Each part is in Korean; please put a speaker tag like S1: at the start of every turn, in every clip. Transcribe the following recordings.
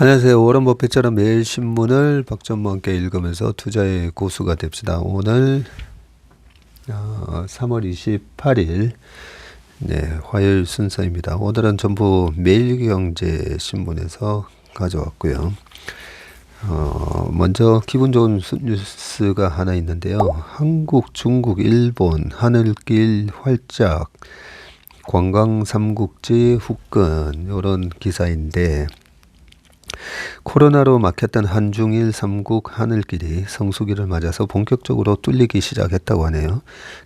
S1: 안녕하세요. 워런 버핏처럼 매일 신문을 박전무와 함께 읽으면서 투자의 고수가 됩시다. 오늘 3월 28일 화요일 순서입니다. 오늘은 전부 매일경제신문에서 가져왔고요. 먼저 기분 좋은 뉴스가 하나 있는데요. 한국, 중국, 일본 하늘길 활짝, 관광 삼국지 후끈 이런 기사인데, 코로나로 막혔던 한중일 삼국 하늘길이 성수기를 맞아서 본격적으로 뚫리기 시작했다고 하네요.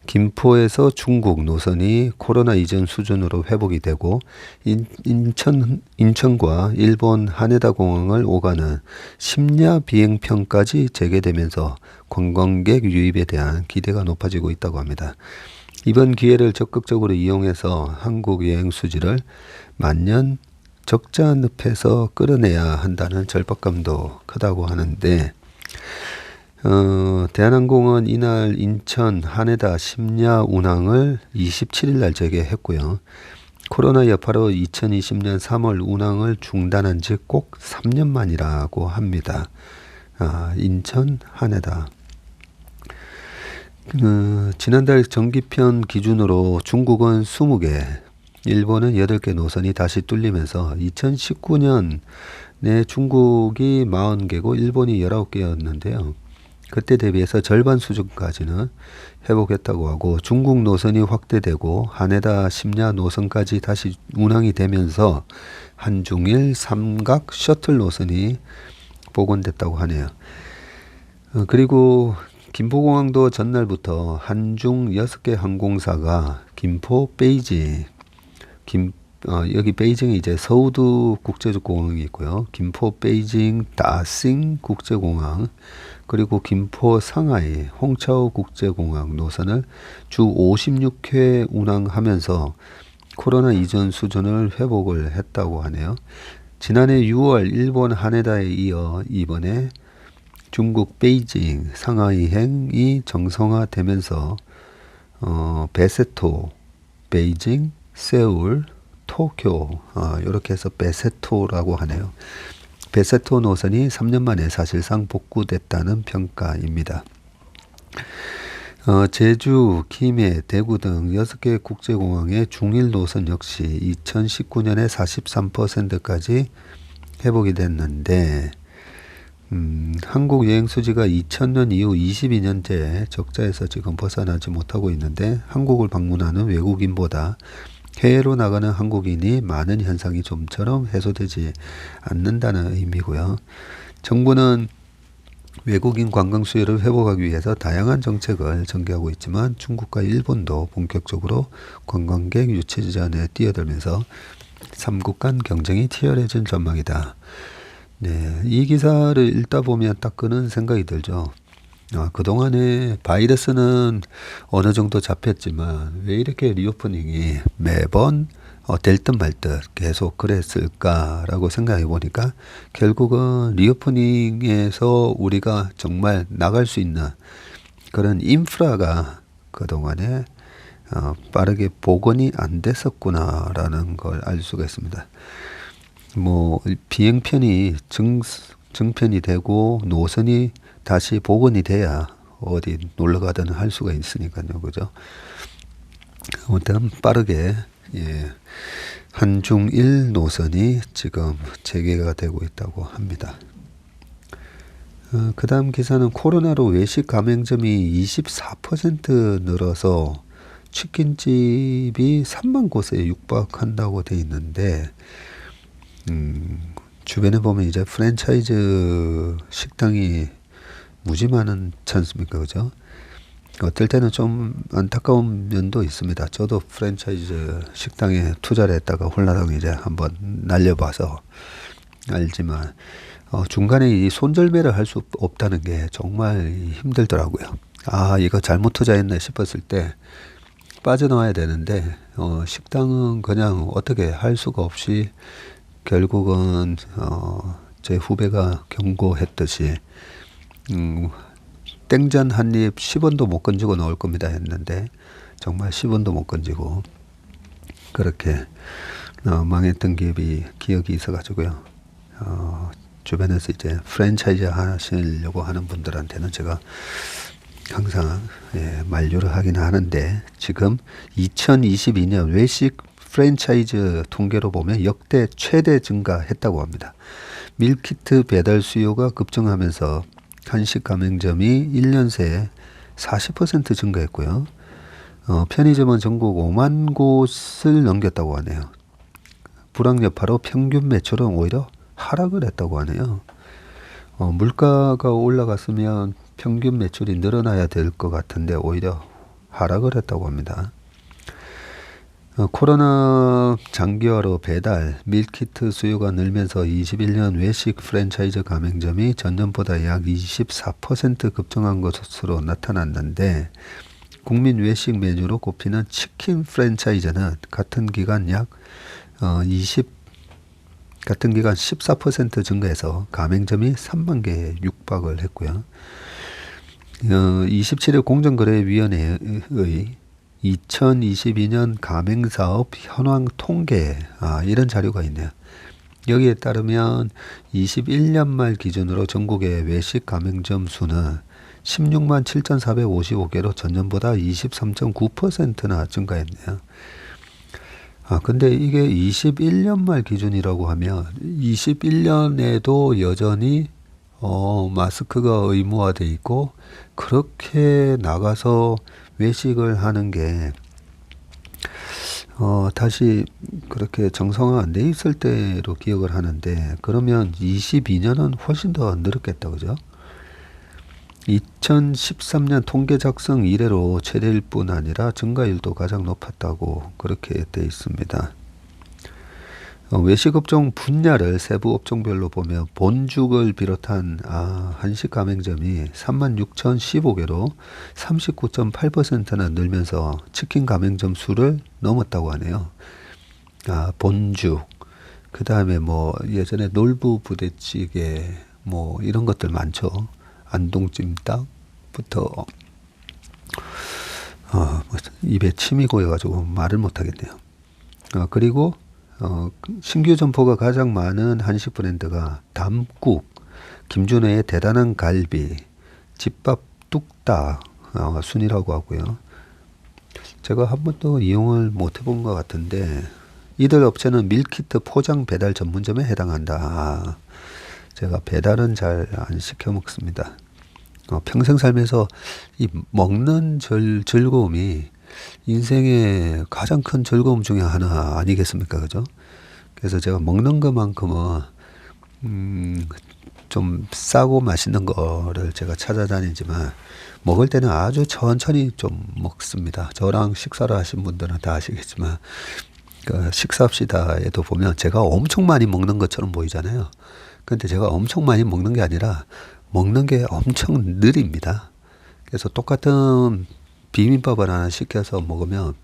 S1: 김포에서 중국 노선이 코로나 이전 수준으로 회복이 되고 인천과 일본 하네다 공항을 오가는 심야 비행편까지 재개되면서 관광객 유입에 대한 기대가 높아지고 있다고 합니다. 이번 기회를 적극적으로 이용해서 한국 여행 수지를 만년 적자 늪에서 끌어내야 한다는 절박감도 크다고 하는데, 대한항공은 이날 인천 하네다 심야 운항을 27일 날 재개했고요. 코로나 여파로 2020년 3월 운항을 중단한 지 꼭 3년 만이라고 합니다. 인천 하네다. 지난달 정기편 기준으로 중국은 20개, 일본은 8개 노선이 다시 뚫리면서 2019년에 중국이 40개고 일본이 19개였는데요. 그때 대비해서 절반 수준까지는 회복했다고 하고, 중국 노선이 확대되고 하네다 심야 노선까지 다시 운항이 되면서 한중일 삼각 셔틀 노선이 복원됐다고 하네요. 그리고 김포공항도 전날부터 한중 6개 항공사가 김포, 베이징, 여기 베이징이 이제 서우두 국제공항이 있고요. 김포, 베이징, 다싱 국제공항, 그리고 김포, 상하이, 홍차오 국제공항 노선을 주 56회 운항하면서 코로나 이전 수준을 회복을 했다고 하네요. 지난해 6월 일본 하네다에 이어 이번에 중국 베이징, 상하이행이 정상화되면서 베세토, 베이징, 세울, 도쿄 이렇게 해서 베세토라고 하네요. 베세토 노선이 3년 만에 사실상 복구됐다는 평가입니다. 제주, 김해, 대구 등 6개 국제공항의 중일 노선 역시 2019년에 43%까지 회복이 됐는데, 한국 여행 수지가 2000년 이후 22년째 적자에서 지금 벗어나지 못하고 있는데, 한국을 방문하는 외국인보다 해외로 나가는 한국인이 많은 현상이 좀처럼 해소되지 않는다는 의미고요. 정부는 외국인 관광 수요를 회복하기 위해서 다양한 정책을 전개하고 있지만, 중국과 일본도 본격적으로 관광객 유치전에 뛰어들면서 삼국 간 경쟁이 치열해진 전망이다. 네, 이 기사를 읽다 보면 딱 그런 생각이 들죠. 그동안에 바이러스는 어느 정도 잡혔지만 왜 이렇게 리오프닝이 매번 될 듯 말 듯 계속 그랬을까라고 생각해 보니까, 결국은 리오프닝에서 우리가 정말 나갈 수 있는 그런 인프라가 그동안에 빠르게 복원이 안 됐었구나라는 걸 알 수가 있습니다. 뭐 비행편이 정편이 되고 노선이 다시 복원이 돼야 어디 놀러 가든 할 수가 있으니까요, 그죠? 아무튼 빠르게 한중일 노선이 지금 재개가 되고 있다고 합니다. 그 다음 기사는 코로나로 외식 가맹점이 24% 늘어서 치킨집이 3만 곳에 육박한다고 돼 있는데, 주변에 보면 이제 프랜차이즈 식당이 무지 많지 않습니까? 그죠? 어떨 때는 좀 안타까운 면도 있습니다. 저도 프랜차이즈 식당에 투자를 했다가 홀라당 이제 한번 날려봐서 알지만, 중간에 이 손절매를 할 수 없다는 게 정말 힘들더라고요. 이거 잘못 투자했네 싶었을 때 빠져나와야 되는데, 식당은 그냥 어떻게 할 수가 없이 결국은 제 후배가 경고했듯이 땡전 한입 10원도 못 건지고 나올 겁니다 했는데, 정말 10원도 못 건지고 그렇게 망했던 기억이 있어가지고요. 주변에서 이제 프랜차이즈 하시려고 하는 분들한테는 제가 항상 만류를 하긴 하는데, 지금 2022년 외식 프랜차이즈 통계로 보면 역대 최대 증가했다고 합니다. 밀키트 배달 수요가 급증하면서 한식 가맹점이 1년 새에 40% 증가했고요. 편의점은 전국 5만 곳을 넘겼다고 하네요. 불황 여파로 평균 매출은 오히려 하락을 했다고 하네요. 물가가 올라갔으면 평균 매출이 늘어나야 될 것 같은데 오히려 하락을 했다고 합니다. 코로나 장기화로 배달, 밀키트 수요가 늘면서 21년 외식 프랜차이즈 가맹점이 전년보다 약 24% 급증한 것으로 나타났는데, 국민 외식 메뉴로 꼽히는 치킨 프랜차이즈는 같은 기간 14% 증가해서 가맹점이 3만 개에 육박을 했고요. 27일 공정거래위원회의 2022년 가맹사업 현황 통계, 이런 자료가 있네요. 여기에 따르면 21년 말 기준으로 전국의 외식 가맹점 수는 16만 7,455개로 전년보다 23.9%나 증가했네요. 근데 이게 21년 말 기준이라고 하면 21년에도 여전히 마스크가 의무화돼 있고 그렇게 나가서 외식을 하는 게 다시 그렇게 정상화 안 돼 있을 때로 기억을 하는데, 그러면 22년은 훨씬 더 늘었겠다, 그죠? 2013년 통계 작성 이래로 최대일 뿐 아니라 증가율도 가장 높았다고 그렇게 돼 있습니다. 외식업종 분야를 세부 업종별로 보면 본죽을 비롯한 한식 가맹점이 36,015개로 39.8%나 늘면서 치킨 가맹점 수를 넘었다고 하네요. 본죽, 그 다음에 뭐 예전에 놀부 부대찌개 뭐 이런 것들 많죠. 안동찜닭부터 입에 침이 고여가지고 말을 못하겠네요. 그리고 신규 점포가 가장 많은 한식 브랜드가 담국, 김준호의 대단한 갈비, 집밥 뚝딱 순이라고 하고요. 제가 한 번도 이용을 못 해본 것 같은데, 이들 업체는 밀키트 포장 배달 전문점에 해당한다. 제가 배달은 잘 안 시켜 먹습니다. 평생 살면서 이 먹는 즐거움이 인생의 가장 큰 즐거움 중에 하나 아니겠습니까? 그죠? 그래서 제가 먹는 것만큼은, 좀 싸고 맛있는 거를 제가 찾아다니지만, 먹을 때는 아주 천천히 좀 먹습니다. 저랑 식사를 하신 분들은 다 아시겠지만, 식사합시다에도 보면 제가 엄청 많이 먹는 것처럼 보이잖아요. 근데 제가 엄청 많이 먹는 게 아니라, 먹는 게 엄청 느립니다. 그래서 똑같은 비빔밥을 하나 시켜서 먹으면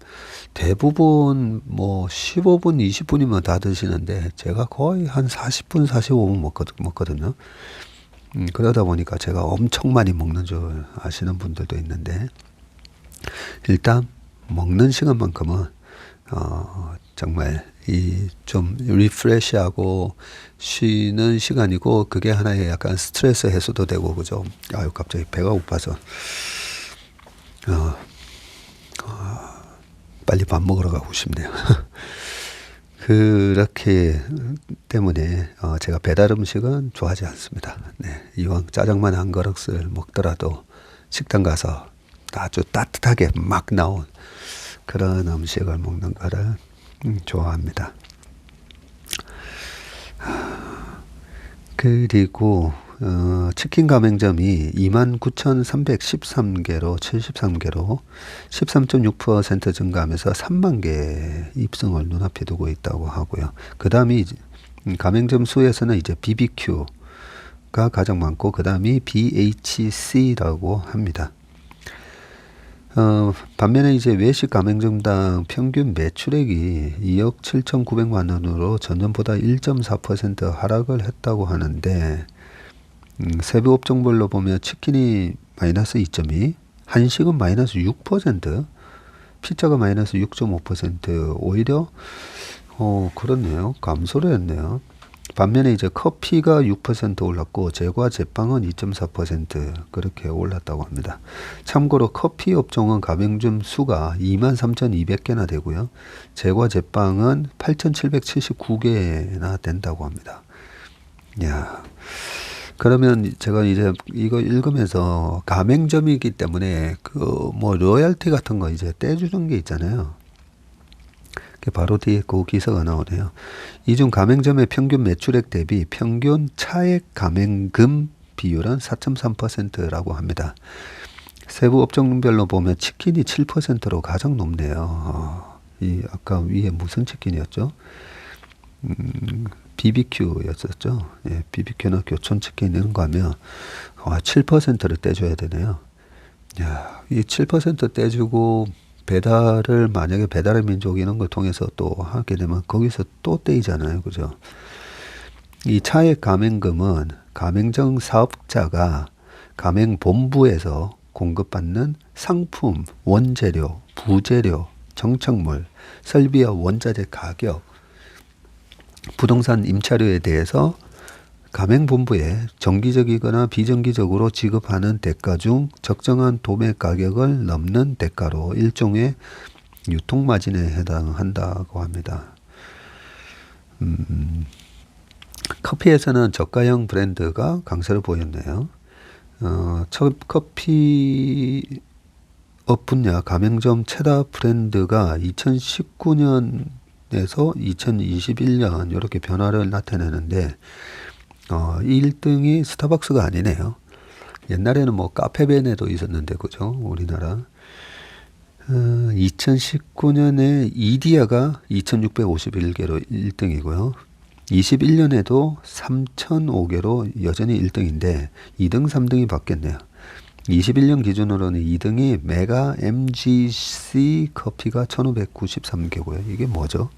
S1: 대부분 뭐 15분, 20분이면 다 드시는데 제가 거의 한 40분, 45분 먹거든요. 그러다 보니까 제가 엄청 많이 먹는 줄 아시는 분들도 있는데, 일단 먹는 시간만큼은 정말 이 좀 리프레시하고 쉬는 시간이고, 그게 하나의 약간 스트레스 해소도 되고, 그죠? 갑자기 배가 고파서 빨리 밥 먹으러 가고 싶네요. 그렇기 때문에 제가 배달 음식은 좋아하지 않습니다. 네, 이왕 짜장면 한 그릇을 먹더라도 식당 가서 아주 따뜻하게 막 나온 그런 음식을 먹는 거를 좋아합니다. 그리고 치킨 가맹점이 29,313개로 73개로 13.6% 증가하면서 3만 개 입성을 눈앞에 두고 있다고 하고요. 그 다음이 가맹점 수에서는 이제 BBQ가 가장 많고, 그 다음이 BHC라고 합니다. 반면에 이제 외식 가맹점당 평균 매출액이 2억 7,900만 원으로 전년보다 1.4% 하락을 했다고 하는데, 세부 업종별로 보면 치킨이 마이너스 2.2, 한식은 마이너스 6%, 피자가 마이너스 6.5%, 오히려 그렇네요. 감소를 했네요. 반면에 이제 커피가 6% 올랐고 제과 제빵은 2.4% 그렇게 올랐다고 합니다. 참고로 커피 업종은 가맹점 수가 23,200개나 되고요. 제과 제빵은 8,779개나 된다고 합니다. 야, 그러면 제가 이제 이거 읽으면서 가맹점이기 때문에 그 뭐 로열티 같은 거 이제 떼주는 게 있잖아요. 바로 뒤에 그 기사가 나오네요. 이중 가맹점의 평균 매출액 대비 평균 차액 가맹금 비율은 4.3%라고 합니다. 세부 업종별로 보면 치킨이 7%로 가장 높네요. 이 아까 위에 무슨 치킨이었죠? BBQ였었죠. 예, BBQ나 교촌치킨 이런 거 하면 7%를 떼줘야 되네요. 야, 이 7% 떼주고 배달을 만약에 배달의 민족 이런 걸 통해서 또 하게 되면 거기서 또 떼이잖아요. 그죠? 이 차액 가맹금은 가맹점 사업자가 가맹본부에서 공급받는 상품, 원재료, 부재료, 정착물, 설비와 원자재 가격, 부동산 임차료에 대해서 가맹본부에 정기적이거나 비정기적으로 지급하는 대가 중 적정한 도매 가격을 넘는 대가로 일종의 유통마진에 해당한다고 합니다. 커피에서는 저가형 브랜드가 강세를 보였네요. 커피 업 분야 가맹점 최다 브랜드가 2019년에서 2021년 이렇게 변화를 나타내는데 1등이 스타벅스가 아니네요. 옛날에는 뭐 카페벤에도 있었는데 그죠? 우리나라 2019년에 이디야가 2651개로 1등이고요. 21년에도 3005개로 여전히 1등인데 2등 3등이 바뀌었네요. 21년 기준으로는 2등이 메가 MGC 커피가 1593개고요. 이게 뭐죠?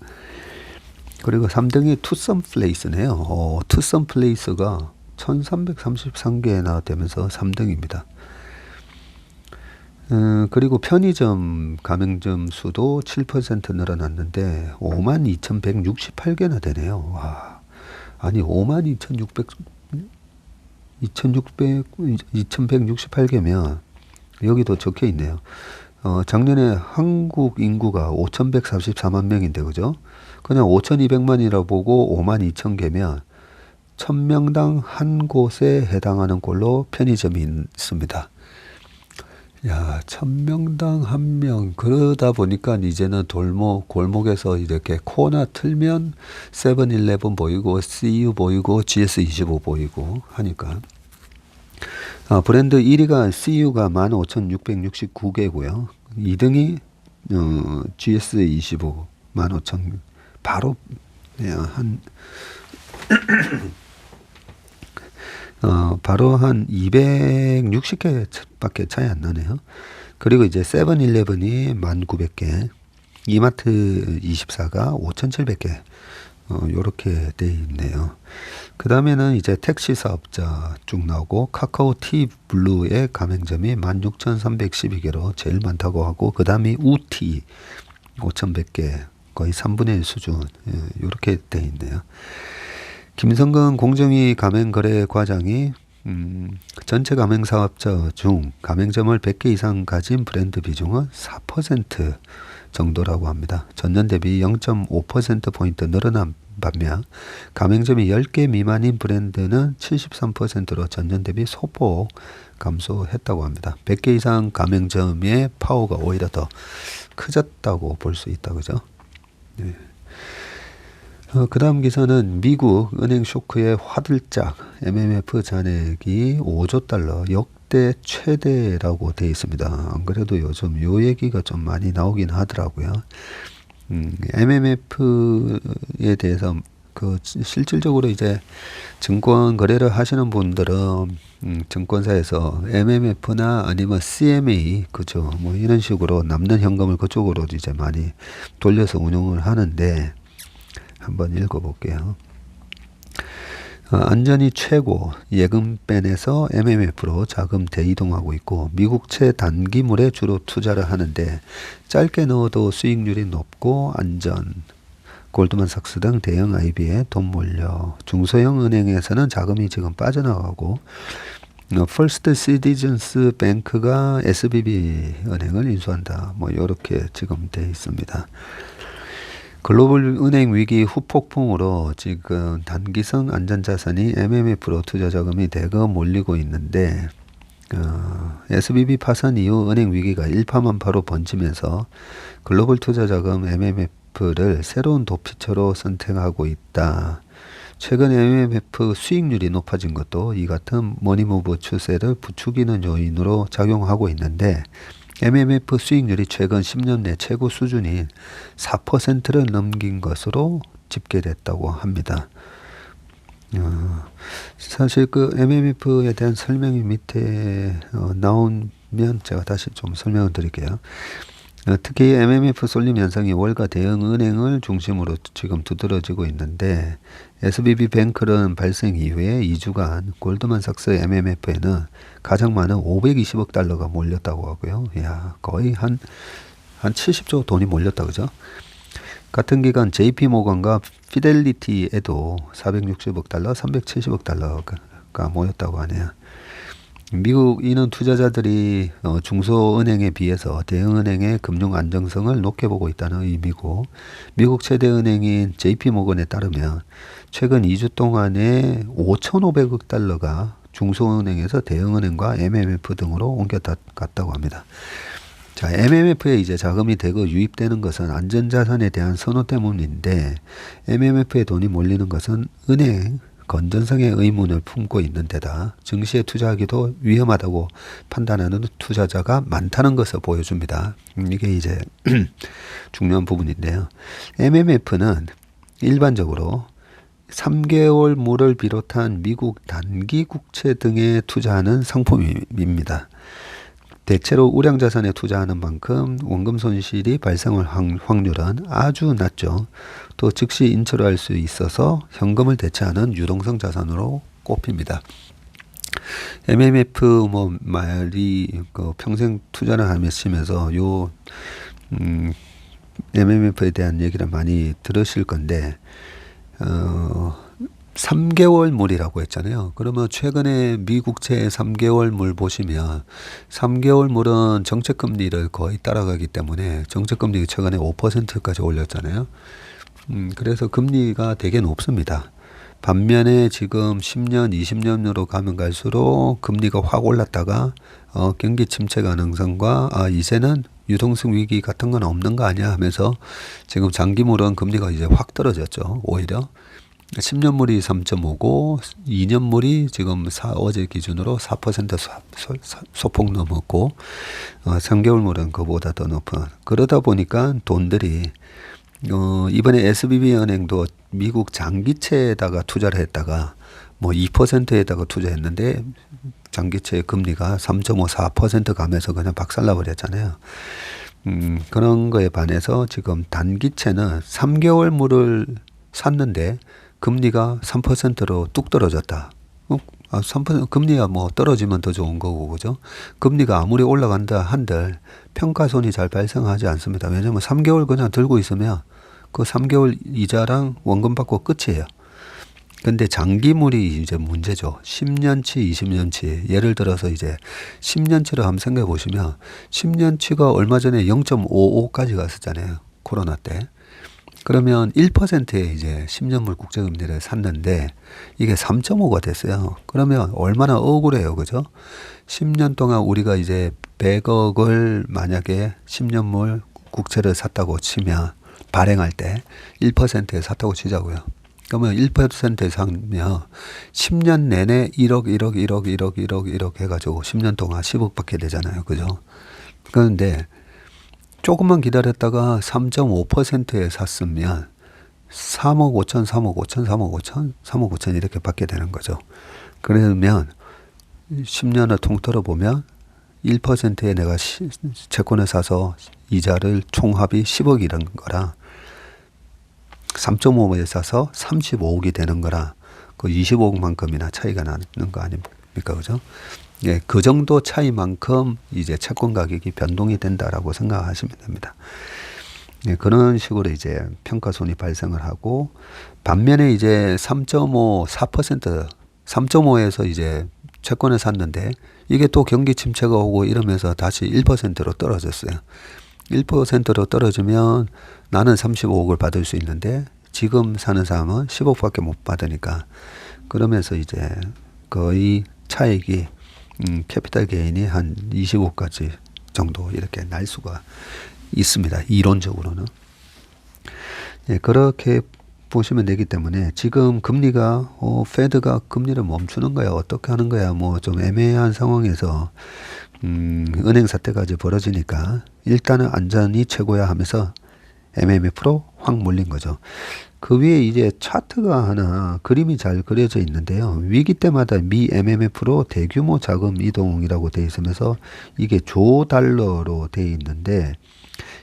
S1: 그리고 3등이 투썸 플레이스네요. 투썸 플레이스가 1333개나 되면서 3등입니다. 그리고 편의점 가맹점 수도 7% 늘어났는데 52,168개나 되네요. 와, 아니 2168개면 여기도 적혀 있네요. 작년에 한국 인구가 5,144만 명인데 그죠? 그냥 5,200만이라 보고 52,000개면 1,000명당 한 곳에 해당하는 걸로 편의점이 있습니다. 야, 1,000명당 한 명. 그러다 보니까 이제는 골목에서 이렇게 코너 틀면 세븐일레븐 보이고, CU 보이고, GS25 보이고 하니까. 브랜드 1위가 CU가 15,669개고요. 2등이 GS25 15,000. 바로 바로 한 260개밖에 차이 안 나네요. 그리고 이제 세븐일레븐이 1,900개, 이마트 24가 5,700개, 요렇게 돼 있네요. 그 다음에는 이제 택시 사업자 쭉 나오고, 카카오 티 블루의 가맹점이 16,312개로 제일 많다고 하고, 그 다음이 우티 5,100개, 거의 3분의 1 수준, 요렇게 돼 있네요. 김성근 공정위 가맹거래과장이 전체 가맹사업자 중 가맹점을 100개 이상 가진 브랜드 비중은 4% 정도라고 합니다. 전년 대비 0.5%포인트 늘어난 반면 가맹점이 10개 미만인 브랜드는 73%로 전년 대비 소폭 감소했다고 합니다. 100개 이상 가맹점의 파워가 오히려 더 커졌다고 볼 수 있다. 그죠? 네. 그 다음 기사는 미국 은행 쇼크의 화들짝 MMF 잔액이 5조 달러 역대 최대라고 되어 있습니다. 안 그래도 요즘 요 얘기가 좀 많이 나오긴 하더라고요. MMF에 대해서 실질적으로 이제 증권 거래를 하시는 분들은 증권사에서 MMF나 아니면 CMA 그죠 뭐 이런 식으로 남는 현금을 그쪽으로 이제 많이 돌려서 운용을 하는데 한번 읽어볼게요. 안전이 최고 예금 밴에서 MMF로 자금 대이동하고 있고 미국채 단기물에 주로 투자를 하는데 짧게 넣어도 수익률이 높고 안전 골드만삭스 등 대형 IB에 돈 몰려 중소형 은행에서는 자금이 지금 빠져나가고 퍼스트 시티즌스 뱅크가 SBB 은행을 인수한다. 뭐 이렇게 지금 돼 있습니다. 글로벌 은행 위기 후폭풍으로 지금 단기성 안전자산이 MMF로 투자 자금이 대거 몰리고 있는데 SBB 파산 이후 은행 위기가 일파만파로 번지면서 글로벌 투자 자금 MMF를 새로운 도피처로 선택하고 있다. 최근 MMF 수익률이 높아진 것도 이 같은 머니무브 추세를 부추기는 요인으로 작용하고 있는데 MMF 수익률이 최근 10년 내 최고 수준인 4%를 넘긴 것으로 집계됐다고 합니다. 사실 그 MMF에 대한 설명이 밑에 나오면 제가 다시 좀 설명을 드릴게요. 특히 MMF 쏠림 현상이 월가 대형 은행을 중심으로 지금 두드러지고 있는데 SBB 뱅크런 발생 이후에 2주간 골드만삭스 MMF에는 가장 많은 520억 달러가 몰렸다고 하고요. 야, 거의 한 70조 돈이 몰렸다 그죠? 같은 기간 JP 모건과 피델리티에도 460억 달러, 370억 달러가 모였다고 하네요. 미국 이는 투자자들이 중소은행에 비해서 대형은행의 금융 안정성을 높게 보고 있다는 의미고 미국 최대 은행인 JP모건에 따르면 최근 2주 동안에 5,500억 달러가 중소은행에서 대형은행과 MMF 등으로 옮겨갔다고 합니다. 자, MMF에 이제 자금이 대거 유입되는 것은 안전자산에 대한 선호 때문인데 MMF에 돈이 몰리는 것은 은행 건전성의 의문을 품고 있는 데다 증시에 투자하기도 위험하다고 판단하는 투자자가 많다는 것을 보여줍니다. 이게 이제 중요한 부분인데요. MMF는 일반적으로 3개월물을 비롯한 미국 단기 국채 등에 투자하는 상품입니다. 대체로 우량자산에 투자하는 만큼 원금 손실이 발생할 확률은 아주 낮죠. 또 즉시 인출할 수 있어서 현금을 대체하는 유동성 자산으로 꼽힙니다. MMF 뭐 말이 평생 투자를 하시면서 MMF에 대한 얘기를 많이 들으실 건데 3개월물이라고 했잖아요. 그러면 최근에 미국채 3개월물 보시면 3개월물은 정책금리를 거의 따라가기 때문에 정책금리가 최근에 5%까지 올렸잖아요. 그래서 금리가 되게 높습니다. 반면에 지금 10년, 20년으로 가면 갈수록 금리가 확 올랐다가 경기 침체 가능성과 이제는 유동성 위기 같은 건 없는 거 아니야 하면서 지금 장기물은 금리가 이제 확 떨어졌죠. 오히려. 10년물이 3.5고 2년물이 지금 어제 기준으로 4% 소폭 넘었고 3개월물은 그보다 더 높은 그러다 보니까 돈들이 이번에 SBB 은행도 미국 장기채에다가 투자를 했다가 뭐 2%에다가 투자했는데 장기채 금리가 3.5, 4% 가면서 그냥 박살나 버렸잖아요. 그런 거에 반해서 지금 단기채는 3개월물을 샀는데 금리가 3%로 뚝 떨어졌다. 3% 금리가 뭐 떨어지면 더 좋은 거고, 그죠? 금리가 아무리 올라간다 한들 평가손이 잘 발생하지 않습니다. 왜냐면 3개월 그냥 들고 있으면 그 3개월 이자랑 원금 받고 끝이에요. 근데 장기물이 이제 문제죠. 10년치, 20년치. 예를 들어서 이제 10년치를 한번 생각해 보시면 10년치가 얼마 전에 0.55까지 갔었잖아요. 코로나 때. 그러면 1%에 이제 10년물 국제금리를 샀는데 이게 3.5가 됐어요. 그러면 얼마나 억울해요. 그죠? 10년 동안 우리가 이제 100억을 만약에 10년물 국채를 샀다고 치면 발행할 때 1%에 샀다고 치자고요. 그러면 1%에 사면 10년 내내 1억 해가지고 10년 동안 10억 받게 되잖아요. 그죠? 그런데 조금만 기다렸다가 3.5%에 샀으면 3억 5천, 3억 5천, 3억 5천, 3억 5천 이렇게 받게 되는 거죠. 그러면 10년을 통틀어 보면 1%에 내가 채권을 사서 이자를 총합이 10억이라는 거라 3.5에 사서 35억이 되는 거라 그 25억만큼이나 차이가 나는 거 아닙니까? 그죠? 예, 그 정도 차이만큼 이제 채권 가격이 변동이 된다라고 생각하시면 됩니다. 예, 그런 식으로 이제 평가손이 발생을 하고, 반면에 이제 3.5, 4%, 3.5에서 이제 채권을 샀는데 이게 또 경기 침체가 오고 이러면서 다시 1%로 떨어졌어요. 1%로 떨어지면 나는 35억을 받을 수 있는데 지금 사는 사람은 10억밖에 못 받으니까, 그러면서 이제 거의 차익이 캐피탈 게인이 한 20억까지 정도 이렇게 날 수가 있습니다. 이론적으로는. 예, 그렇게 보시면 되기 때문에 지금 금리가 페드가 금리를 멈추는 거야 어떻게 하는 거야 뭐 좀 애매한 상황에서 은행 사태까지 벌어지니까 일단은 안전이 최고야 하면서 MMF로 확 몰린 거죠. 그 위에 이제 차트가 하나 그림이 잘 그려져 있는데요. 위기 때마다 미 MMF로 대규모 자금 이동이라고 되어 있으면서 이게 조 달러로 되어 있는데,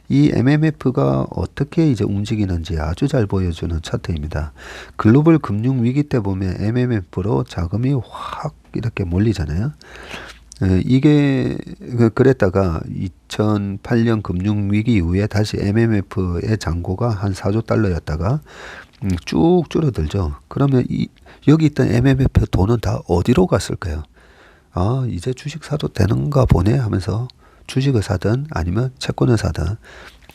S1: 이 MMF가 어떻게 이제 움직이는지 아주 잘 보여주는 차트입니다. 글로벌 금융 위기 때 보면 MMF로 자금이 확 이렇게 몰리잖아요. 이게 그랬다가 2008년 금융위기 이후에 다시 MMF의 잔고가 한 4조 달러였다가 쭉 줄어들죠. 그러면 여기 있던 MMF 돈은 다 어디로 갔을까요? 아, 이제 주식 사도 되는가 보네 하면서 주식을 사든 아니면 채권을 사든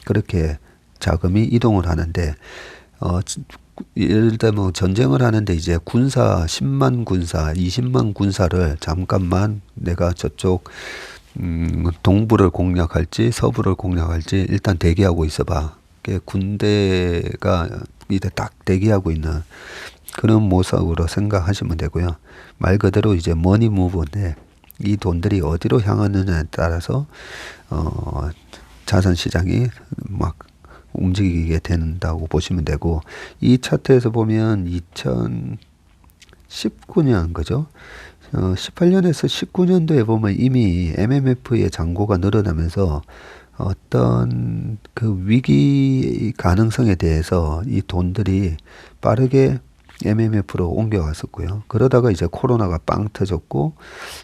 S1: 그렇게 자금이 이동을 하는데, 예를 들면 전쟁을 하는데 이제 군사 10만 군사, 20만 군사를 잠깐만 내가 저쪽 동부를 공략할지 서부를 공략할지 일단 대기하고 있어봐. 군대가 이제 딱 대기하고 있는 그런 모습으로 생각하시면 되고요. 말 그대로 이제 머니 무브인데 이 돈들이 어디로 향하느냐에 따라서 자산 시장이 막 움직이게 된다고 보시면 되고, 이 차트에서 보면 2019년 그죠? 18년에서 19년도에 보면 이미 MMF의 잔고가 늘어나면서 어떤 그 위기 가능성에 대해서 이 돈들이 빠르게 MMF로 옮겨왔었고요. 그러다가 이제 코로나가 빵 터졌고,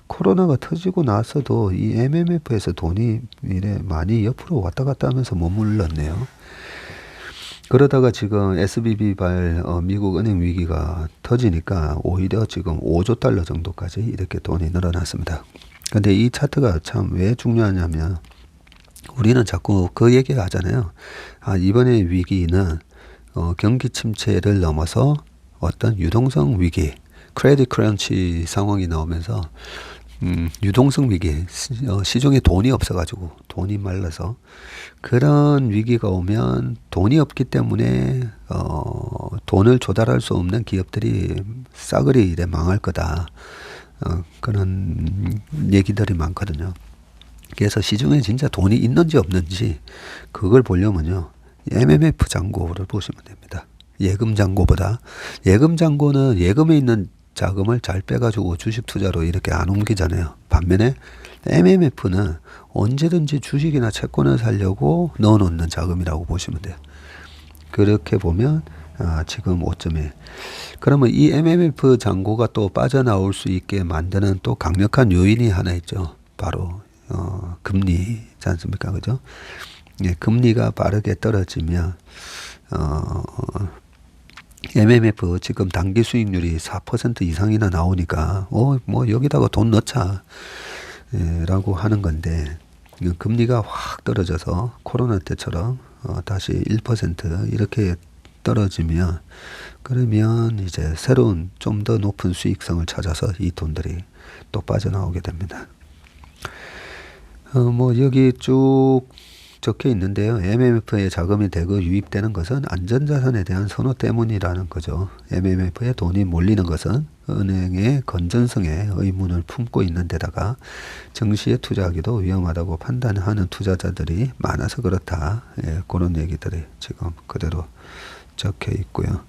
S1: 코로나가 터지고 나서도 이 MMF에서 돈이 이래 많이 옆으로 왔다 갔다 하면서 머물렀네요. 그러다가 지금 SVB 미국 은행 위기가 터지니까 오히려 지금 5조 달러 정도까지 이렇게 돈이 늘어났습니다. 근데 이 차트가 참 왜 중요하냐면, 우리는 자꾸 그 얘기 하잖아요. 아, 이번에 위기는 경기 침체를 넘어서 어떤 유동성 위기, 크레딧 크런치 상황이 나오면서 유동성 위기, 시중에 돈이 없어가지고 돈이 말라서 그런 위기가 오면 돈이 없기 때문에 돈을 조달할 수 없는 기업들이 싸그리 이래 망할 거다. 그런 얘기들이 많거든요. 그래서 시중에 진짜 돈이 있는지 없는지 그걸 보려면요, MMF 잔고를 보시면 됩니다. 예금 잔고보다. 예금 잔고는 예금에 있는 자금을 잘 빼가지고 주식 투자로 이렇게 안 옮기잖아요. 반면에 MMF는 언제든지 주식이나 채권을 사려고 넣어놓는 자금이라고 보시면 돼요. 그렇게 보면 지금 5.1. 그러면 이 MMF 잔고가 또 빠져나올 수 있게 만드는 또 강력한 요인이 하나 있죠. 바로 금리지 않습니까? 그죠? 예, 금리가 빠르게 떨어지면 MMF 지금 단기 수익률이 4% 이상이나 나오니까 뭐 여기다가 돈 넣자 라고 하는 건데, 금리가 확 떨어져서 코로나 때처럼 다시 1% 이렇게 떨어지면, 그러면 이제 새로운 좀 더 높은 수익성을 찾아서 이 돈들이 또 빠져나오게 됩니다. 뭐 여기 쭉 적혀 있는데요. MMF에 자금이 대거 유입되는 것은 안전자산에 대한 선호 때문이라는 거죠. MMF에 돈이 몰리는 것은 은행의 건전성에 의문을 품고 있는 데다가 증시에 투자하기도 위험하다고 판단하는 투자자들이 많아서 그렇다. 예, 그런 얘기들이 지금 그대로 적혀 있고요.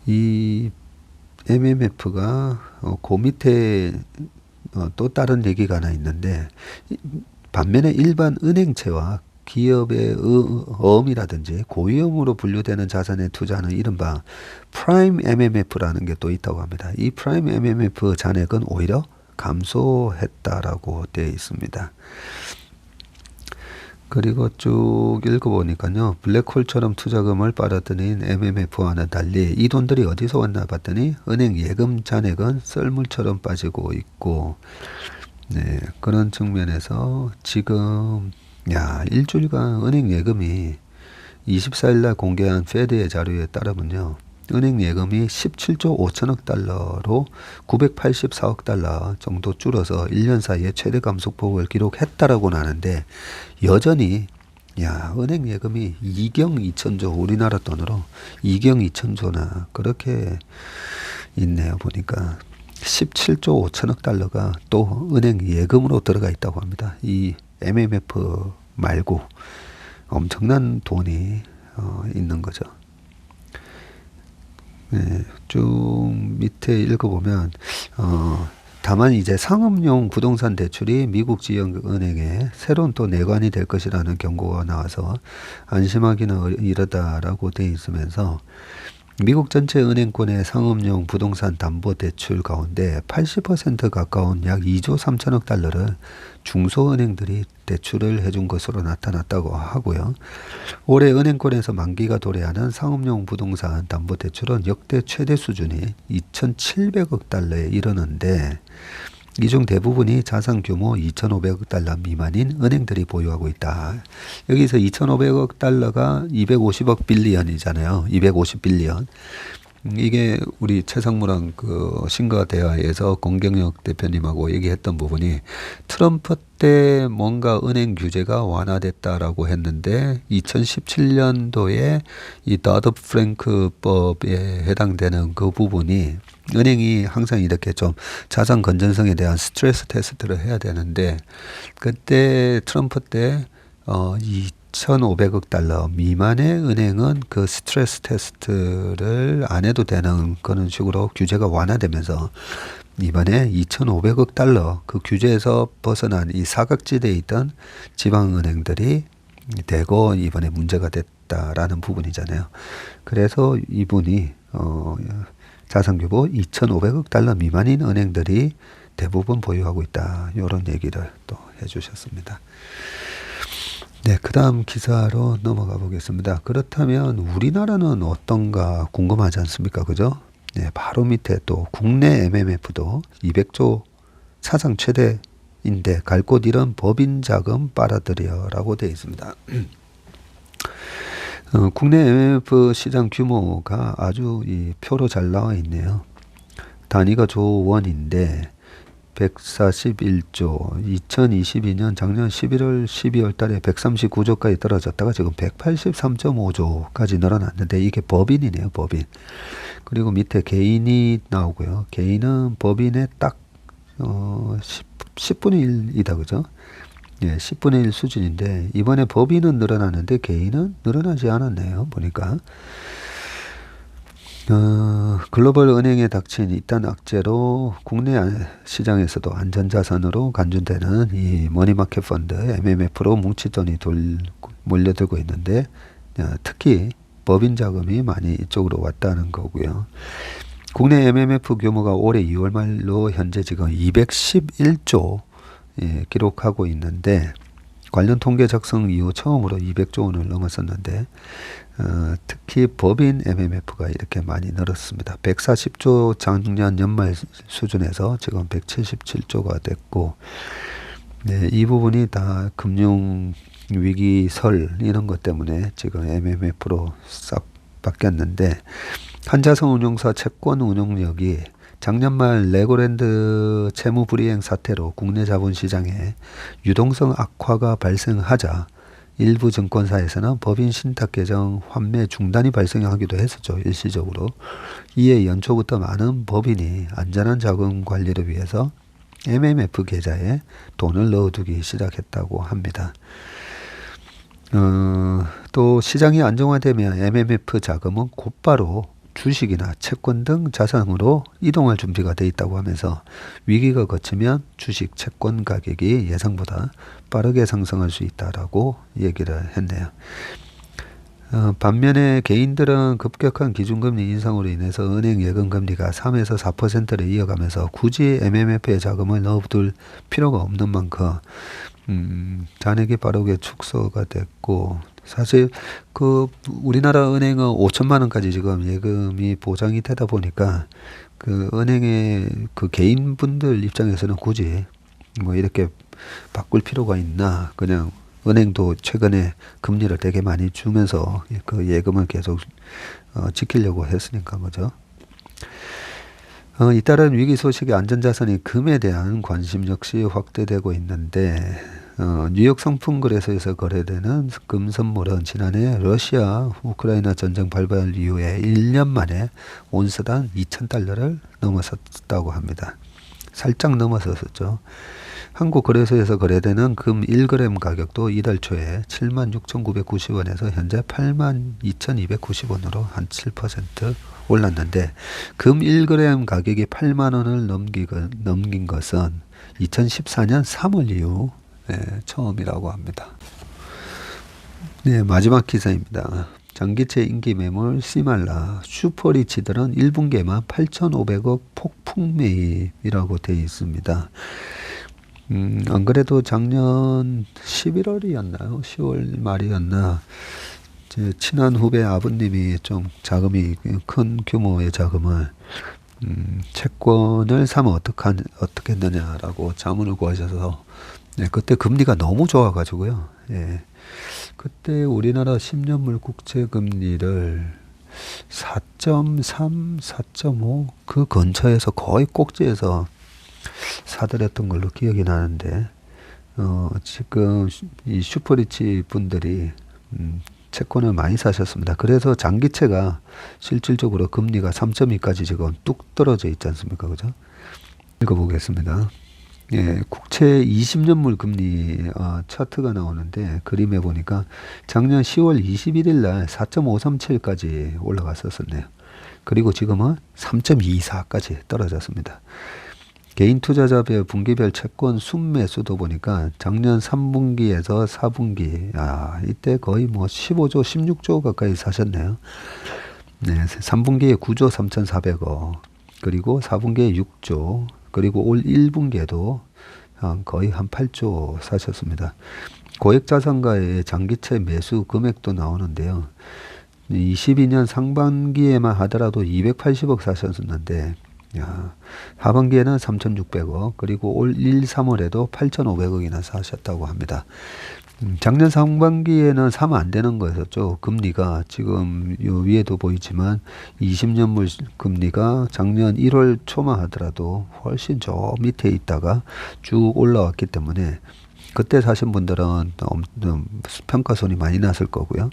S1: 이 MMF가 그 밑에 또 다른 얘기가 하나 있는데, 반면에 일반 은행채와 기업의 어음이라든지 고위험으로 분류되는 자산에 투자하는 이른바 프라임 MMF라는 게 또 있다고 합니다. 이 프라임 MMF 잔액은 오히려 감소했다라고 되어 있습니다. 그리고 쭉 읽어보니까요. 블랙홀처럼 투자금을 빨아들인 MMF와는 달리 이 돈들이 어디서 왔나 봤더니 은행 예금 잔액은 썰물처럼 빠지고 있고, 네, 그런 측면에서 지금 일주일간 은행 예금이 24일 날 공개한 페드의 자료에 따르면요. 은행 예금이 17조 5천억 달러로 984억 달러 정도 줄어서 1년 사이에 최대 감소폭을 기록했다라고는 하는데, 여전히 은행 예금이 2경 2천조, 우리나라 돈으로 2경 2천조나 그렇게 있네요. 보니까 17조 5천억 달러가 또 은행 예금으로 들어가 있다고 합니다. 이 MMF 말고 엄청난 돈이 있는 거죠. 네, 쭉 밑에 읽어보면 다만 이제 상업용 부동산 대출이 미국 지역은행에 새로운 또 내관이 될 것이라는 경고가 나와서 안심하기는 이르다라고 돼 있으면서, 미국 전체 은행권의 상업용 부동산 담보 대출 가운데 80% 가까운 약 2조 3천억 달러를 중소은행들이 대출을 해준 것으로 나타났다고 하고요. 올해 은행권에서 만기가 도래하는 상업용 부동산 담보 대출은 역대 최대 수준이 2,700억 달러에 이르는데, 이 중 대부분이 자산 규모 2,500억 달러 미만인 은행들이 보유하고 있다. 여기서 2,500억 달러가 250억 빌리언이잖아요. 250 빌리언. 이게 우리 최상무랑 그 신과 대화에서 공경혁 대표님하고 얘기했던 부분이, 트럼프 때 뭔가 은행 규제가 완화됐다라고 했는데 2017년도에 이 더드 프랭크법에 해당되는 그 부분이, 은행이 항상 이렇게 좀 자산 건전성에 대한 스트레스 테스트를 해야 되는데, 그때 트럼프 때 2,500억 달러 미만의 은행은 그 스트레스 테스트를 안 해도 되는 그런 식으로 규제가 완화되면서, 이번에 2,500억 달러 그 규제에서 벗어난 이 사각지대에 있던 지방은행들이 대거 이번에 문제가 됐다라는 부분이잖아요. 그래서 이분이 자산 규모 2,500억 달러 미만인 은행들이 대부분 보유하고 있다, 이런 얘기를 또 해주셨습니다. 네, 그 다음 기사로 넘어가 보겠습니다. 그렇다면 우리나라는 어떤가 궁금하지 않습니까? 그죠? 네, 바로 밑에 또 국내 MMF도 200조 사상 최대인데 갈 곳 잃은 법인 자금 빨아들여라고 되어 있습니다. 국내 MMF 시장 규모가 아주 이 표로 잘 나와 있네요. 단위가 조 원인데 141조, 2022년 작년 11월 12월 달에 139조까지 떨어졌다가 지금 183.5조까지 늘어났는데, 이게 법인이네요. 법인. 그리고 밑에 개인이 나오고요. 개인은 법인의 딱 10분의 1이다. 그죠? 예, 10분의 1 수준인데, 이번에 법인은 늘어나는데 개인은 늘어나지 않았네요. 보니까. 글로벌 은행에 닥친 이딴 악재로 국내 시장에서도 안전자산으로 간주되는 이 머니마켓 펀드 MMF로 뭉치돈이 몰려들고 있는데, 특히 법인 자금이 많이 이쪽으로 왔다는 거고요. 국내 MMF 규모가 올해 2월 말로 현재 지금 211조 기록하고 있는데, 관련 통계 작성 이후 처음으로 200조 원을 넘었었는데, 특히 법인 MMF가 이렇게 많이 늘었습니다. 140조 작년 연말 수준에서 지금 177조가 됐고, 네, 이 부분이 다 금융 위기설 이런 것 때문에 지금 MMF로 싹 바뀌었는데, 한자성 운용사 채권 운용력이 작년 말 레고랜드 채무 불이행 사태로 국내 자본시장에 유동성 악화가 발생하자 일부 증권사에서는 법인 신탁 개정 환매 중단이 발생하기도 했었죠. 일시적으로. 이에 연초부터 많은 법인이 안전한 자금 관리를 위해서 MMF 계좌에 돈을 넣어두기 시작했다고 합니다. 또 시장이 안정화되면 MMF 자금은 곧바로 주식이나 채권 등 자산으로 이동할 준비가 돼 있다고 하면서, 위기가 거치면 주식, 채권 가격이 예상보다 빠르게 상승할 수 있다라고 얘기를 했네요. 반면에 개인들은 급격한 기준금리 인상으로 인해서 은행 예금금리가 3에서 4%를 이어가면서 굳이 MMF에 자금을 넣어둘 필요가 없는 만큼 잔액이 빠르게 축소가 됐고, 사실 그 우리나라 은행은 5천만 원까지 지금 예금이 보장이 되다 보니까 그 은행의 그 개인분들 입장에서는 굳이 뭐 이렇게 바꿀 필요가 있나, 그냥 은행도 최근에 금리를 되게 많이 주면서 그 예금을 계속 지키려고 했으니까 그죠. 잇따른 위기 소식에 안전자산인 금에 대한 관심 역시 확대되고 있는데, 뉴욕 상품거래소에서 거래되는 금 선물은 지난해 러시아 우크라이나 전쟁 발발 이후에 1년 만에 온스당 2,000달러를 넘어섰다고 합니다. 살짝 넘어섰었죠. 한국 거래소에서 거래되는 금 1g 가격도 이달 초에 76,990원에서 현재 82,290원으로 한 7% 올랐는데, 금 1g 가격이 8만 원을 넘긴 것은 2014년 3월 이후 처음이라고 합니다. 네, 마지막 기사입니다. 장기채 인기 매물 시말라 슈퍼리치들은 1분기에만 8,500억 폭풍 매입이라고 되어 있습니다. 안 그래도 작년 11월이었나요? 10월 말이었나? 제 친한 후배 아버님이 좀 자금이 큰 규모의 자금을 채권을 사면 어떻겠느냐라고 자문을 구하셔서, 네, 그때 금리가 너무 좋아가지고요. 예, 그때 우리나라 10년물 국채 금리를 4.3, 4.5 그 근처에서 거의 꼭지에서 사들였던 걸로 기억이 나는데, 지금 이 슈퍼리치 분들이 채권을 많이 사셨습니다. 그래서 장기채가 실질적으로 금리가 3.2까지 지금 뚝 떨어져 있지 않습니까? 그죠? 읽어보겠습니다. 예, 국채 20년물 금리 차트가 나오는데, 그림에 보니까 작년 10월 21일 날 4.537까지 올라갔었네요. 그리고 지금은 3.24까지 떨어졌습니다. 개인 투자자별 분기별 채권 순매수도 보니까 작년 3분기에서 4분기, 이때 거의 뭐 15조, 16조 가까이 사셨네요. 네, 3분기에 9조 3,400억, 그리고 4분기에 6조, 그리고 올 1분기에도 거의 한 8조 사셨습니다. 고액자산가의 장기채 매수 금액도 나오는데요. 22년 상반기에만 하더라도 280억 사셨었는데, 하반기에는 3,600억, 그리고 올 1, 3월에도 8,500억이나 사셨다고 합니다. 작년 상반기에는 사면 안 되는 거였었죠. 금리가 지금 요 위에도 보이지만 20년물 금리가 작년 1월 초만 하더라도 훨씬 저 밑에 있다가 쭉 올라왔기 때문에 그때 사신 분들은 평가손이 많이 났을 거고요.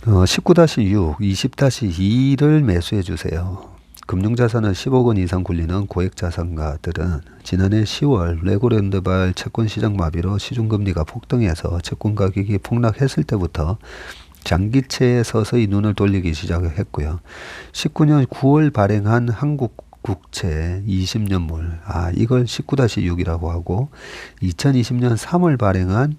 S1: 19-6, 20-2를 매수해 주세요. 금융자산을 10억 원 이상 굴리는 고액자산가들은 지난해 10월 레고랜드발 채권시장 마비로 시중금리가 폭등해서 채권 가격이 폭락했을 때부터 장기채에 서서히 눈을 돌리기 시작했고요. 19년 9월 발행한 한국 국채 20년물, 이걸 19-6이라고 하고, 2020년 3월 발행한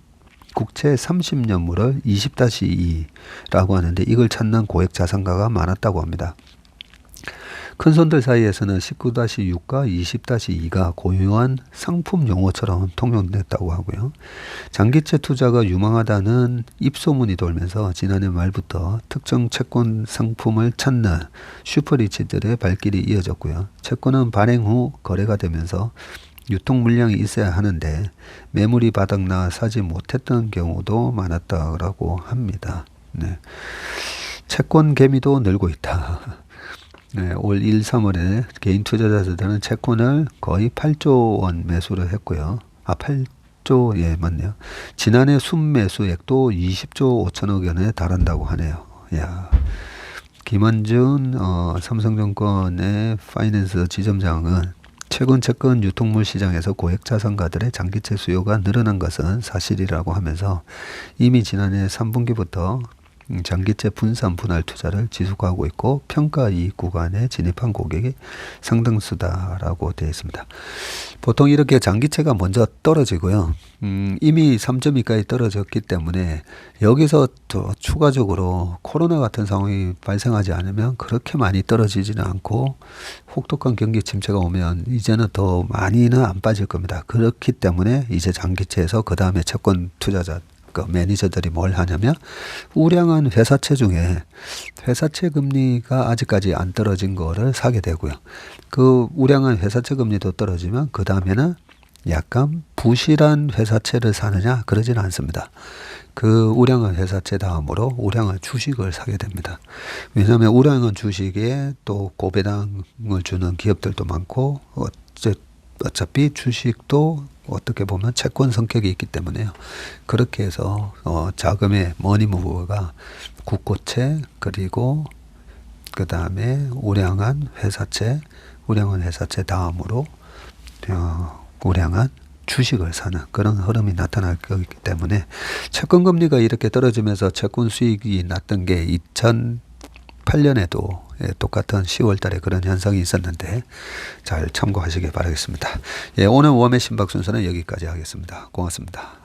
S1: 국채 30년물을 20-2라고 하는데, 이걸 찾는 고액자산가가 많았다고 합니다. 큰손들 사이에서는 19-6과 20-2가 고유한 상품 용어처럼 통용됐다고 하고요. 장기채 투자가 유망하다는 입소문이 돌면서 지난해 말부터 특정 채권 상품을 찾는 슈퍼리치들의 발길이 이어졌고요. 채권은 발행 후 거래가 되면서 유통 물량이 있어야 하는데 매물이 바닥나 사지 못했던 경우도 많았다고 합니다. 네. 채권 개미도 늘고 있다. 네, 올 1, 3월에 개인 투자자들은 채권을 거의 8조 원 매수를 했고요. 8조, 예, 맞네요. 지난해 순매수액도 20조 5천억 원에 달한다고 하네요. 야, 김한준 삼성증권의 파이낸스 지점장은 최근 채권 유통물 시장에서 고액자산가들의 장기채 수요가 늘어난 것은 사실이라고 하면서 이미 지난해 3분기부터 장기채 분산 분할 투자를 지속하고 있고 평가 이익 구간에 진입한 고객이 상당수다라고 되어 있습니다. 보통 이렇게 장기채가 먼저 떨어지고요. 이미 3.2까지 떨어졌기 때문에 여기서 더 추가적으로 코로나 같은 상황이 발생하지 않으면 그렇게 많이 떨어지지는 않고 혹독한 경기 침체가 오면 이제는 더 많이는 안 빠질 겁니다. 그렇기 때문에 이제 장기채에서 그 다음에 채권 투자자 그 매니저들이 뭘 하냐면 우량한 회사채 중에 회사채 금리가 아직까지 안 떨어진 거를 사게 되고요. 그 우량한 회사채 금리도 떨어지면 그 다음에는 약간 부실한 회사채를 사느냐 그러지는 않습니다. 그 우량한 회사채 다음으로 우량한 주식을 사게 됩니다. 왜냐하면 우량한 주식에 또 고배당을 주는 기업들도 많고 어차피 주식도 어떻게 보면 채권 성격이 있기 때문에요. 그렇게 해서 자금의 머니무브가 국고채 그리고 그 다음에 우량한 회사채 다음으로 우량한 주식을 사는 그런 흐름이 나타날 거기 때문에 채권 금리가 이렇게 떨어지면서 채권 수익이 났던 게 2008년에도 똑같은 10월 달에 그런 현상이 있었는데 잘 참고하시기 바라겠습니다. 예, 오늘 웜의 신박 순서는 여기까지 하겠습니다. 고맙습니다.